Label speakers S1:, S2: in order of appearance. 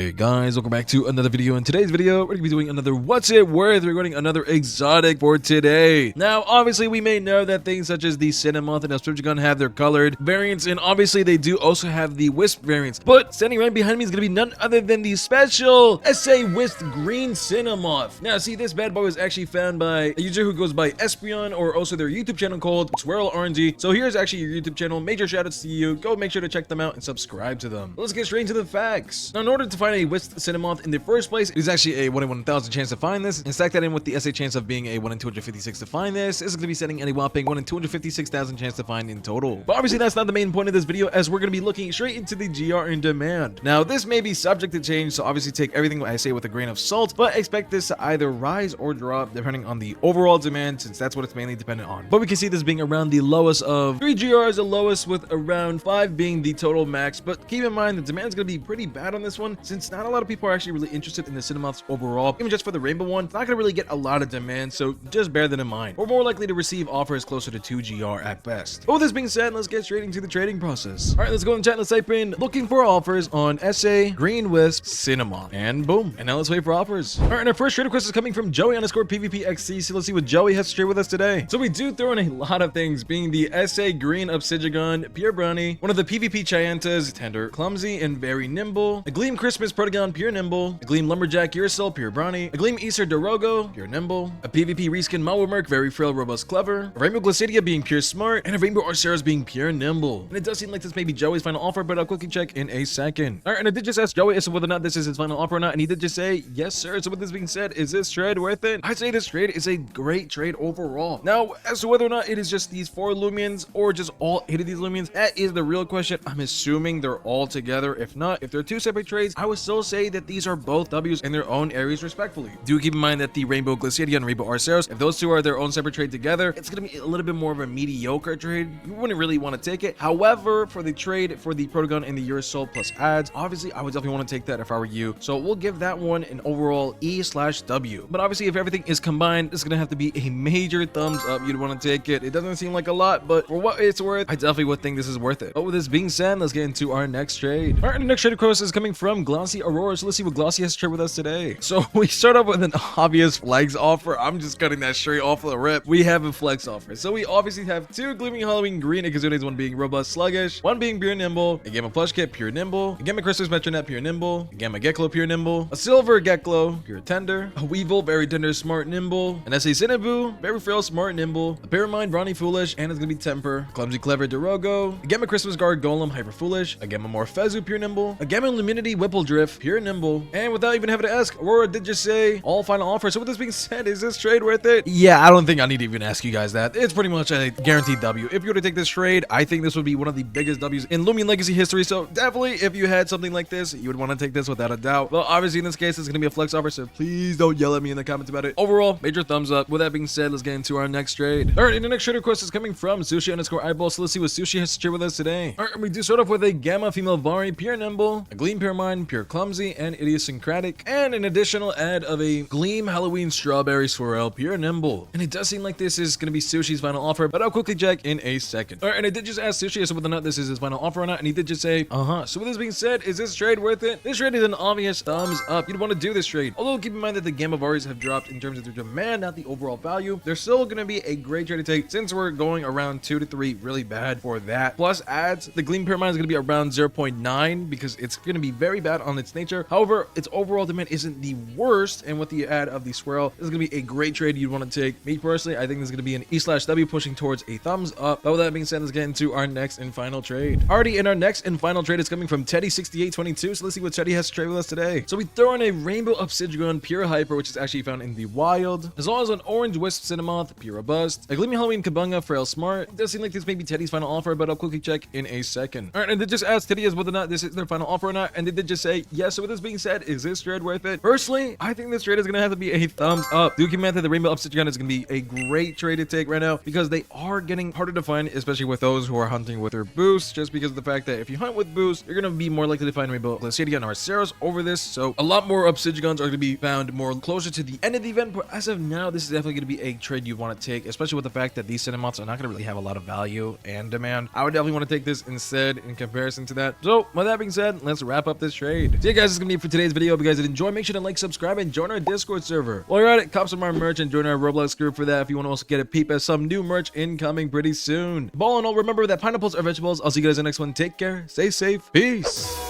S1: Hey guys, welcome back to another video. In today's video, we're going to be doing another What's It Worth? We're getting another exotic for today. Now, obviously, we may know that things such as the Cynamoth and the have their colored variants, and obviously, they do also have the Wisp variants. But standing right behind me is going to be none other than the special SA Wisp Green Cynamoth. Now, see, this bad boy was actually found by a user who goes by Espeon, or also their YouTube channel called Swirl RNG. So here's actually your YouTube channel. Major shoutouts to you. Go make sure to check them out and subscribe to them. Let's get straight into the facts. Now, in order to find a Wisp Cynamoth in the first place, it is actually a 1 in 1,000 chance to find this, and stack that in with the SA chance of being a 1 in 256 to find this. This is going to be setting a whopping 1 in 256,000 chance to find in total. But obviously that's not the main point of this video, as we're going to be looking straight into the GR in demand. Now, this may be subject to change, so obviously take everything I say with a grain of salt, but expect this to either rise or drop depending on the overall demand, since that's what it's mainly dependent on. But we can see this being around the lowest of 3 GRs, the lowest, with around 5 being the total max. But keep in mind the demand is going to be pretty bad on this one, since not a lot of people are actually really interested in the Cynamoths overall. Even just for the rainbow one, it's not going to really get a lot of demand, so just bear that in mind. We're more likely to receive offers closer to 2 GR at best. But with this being said, let's get straight into the trading process. All right, let's go in chat. Let's type in looking for offers on SA Green Wisp Cynamoth, and boom. And now let's wait for offers. All right, and our first trade request is coming from Joey_PvPXC. So let's see what Joey has to trade with us today. So we do throw in a lot of things, being the SA Green Obsidian, Pure Brownie, one of the PvP Chiantas, Tender, Clumsy, and Very Nimble, a Gleam Christmas Protagon, Pure Nimble, a Gleam Lumberjack Ursul, Pure Brownie, a Gleam Easter Dorogo, Pure Nimble, a PvP Reskin Malwamerk, Very Frail, Robust, Clever, a Rainbow Glacidia being Pure Smart, and a Rainbow Arceus being Pure Nimble. And it does seem like this may be Joey's final offer, but I'll quickly check in a second. All right, and I did just ask Joey as to whether or not this is his final offer or not, and he did just say, yes, sir. So with this being said, is this trade worth it? I'd say this trade is a great trade overall. Now, as to whether or not it is just these 4 Loomians or just all 8 of these Loomians, that is the real question. I'm assuming they're all together. If not, if they're 2 separate trades, I would still say that these are both W's in their own areas respectfully. Do keep in mind that the Rainbow Glacidia and Rainbow Arceus, if those two are their own separate trade together, it's going to be a little bit more of a mediocre trade. You wouldn't really want to take it. However, for the trade for the Protagon and the Ursul plus ads, obviously I would definitely want to take that if I were you. So we'll give that one an overall E/W. But obviously if everything is combined, it's going to have to be a major thumbs up. You'd want to take it. It doesn't seem like a lot, but for what it's worth, I definitely would think this is worth it. But with this being said, let's get into our next trade. All right, the next trade request is coming from Glossy Aurora. So let's see what Glossy has to trade with us today. So we start off with an obvious flex offer. I'm just cutting that straight off of the rip. We have a flex offer. So we obviously have 2 Gleaming Halloween Green Ikazunes, one being Robust Sluggish, one being Pure Nimble, a Gamma Plush Kit, Pure Nimble, a Gamma Christmas Metronet, Pure Nimble, a Gamma Geklo, Pure Nimble, a Silver Geklo, Pure Tender, a Weevil, Very Tender, Smart Nimble, an SA Cinnaboo, Very Frail, Smart Nimble, a Paramind, Ronnie Foolish, and it's gonna be Temper, Clumsy Clever Dorogo, a Gamma Christmas Guard Golem, Hyper Foolish, a Gamma Morphezu, Pure Nimble, a Gamma Luminity Whipple Drift, Pure Nimble, and without even having to ask, Aurora did just say all final offer. So with this being said, is this trade worth it? Yeah, I don't think I need to even ask you guys that. It's pretty much a guaranteed W. If you were to take this trade, I think this would be one of the biggest W's in Loomian Legacy history. So definitely, if you had something like this, you would want to take this without a doubt. Well, obviously in this case, it's going to be a flex offer, so please don't yell at me in the comments about it. Overall, major thumbs up. With that being said, let's get into our next trade. All right, and the next trade request is coming from Sushi_eyeball. So let's see what Sushi has to share with us today. All right, we do start off with a Gamma Female Vari, Pure Nimble, a Gleam Pure Mind, Pure Clumsy, and Idiosyncratic, and an additional add of a Gleam Halloween Strawberry Swirl, Pure Nimble. And it does seem like this is going to be Sushi's final offer, but I'll quickly check in a second. All right, and I did just ask Sushi as to whether or not this is his final offer or not, and he did just say, So with this being said, is this trade worth it? This trade is an obvious thumbs up. You'd want to do this trade. Although keep in mind that the Gamma Varis have dropped in terms of their demand, not the overall value. They're still going to be a great trade to take, since we're going around 2 to 3 really bad for that. Plus ads, the Gleam Pyramid is going to be around 0.9 because it's going to be very bad on its nature. However, its overall demand isn't the worst, and with the add of the Swirl, this is going to be a great trade you'd want to take. Me personally, I think this is going to be an E/W pushing towards a thumbs up. But with that being said, let's get into our next and final trade. Already in our next and final trade is coming from Teddy6822. So let's see what Teddy has to trade with us today. So we throw in a Rainbow Obsidian Pure Hyper, which is actually found in the wild, as well as an Orange Wisp Cynamoth, Pure Robust, a Gleaming Halloween Kabunga, Frail Smart. It does seem like this may be Teddy's final offer, but I'll quickly check in a second. All right, and they just asked Teddy as whether or not this is their final offer or not, and they did just say yes. So with this being said, is this trade worth it? Personally, I think this trade is going to have to be a thumbs up. Do keep in mind that the Rainbow Obsidian is going to be a great trade to take right now, because they are getting harder to find, especially with those who are hunting with their boosts, just because of the fact that if you hunt with boosts, you're going to be more likely to find Rainbow Glacidia and Arceus over this. So a lot more Obsidians are going to be found more closer to the end of the event, but as of now, this is definitely going to be a trade you want to take, especially with the fact that these Cynamoths are not going to really have a lot of value and demand. I would definitely want to take this instead in comparison to that. So with that being said, let's wrap up this trade. So yeah, guys, that's gonna be it for today's video. If you guys did enjoy, make sure to like, subscribe, and join our Discord server. While you're at it, cop some of our merch and join our Roblox group for that if you want to also get a peep at some new merch incoming pretty soon. But all in all, remember that pineapples are vegetables. I'll see you guys in the next one. Take care, stay safe, peace.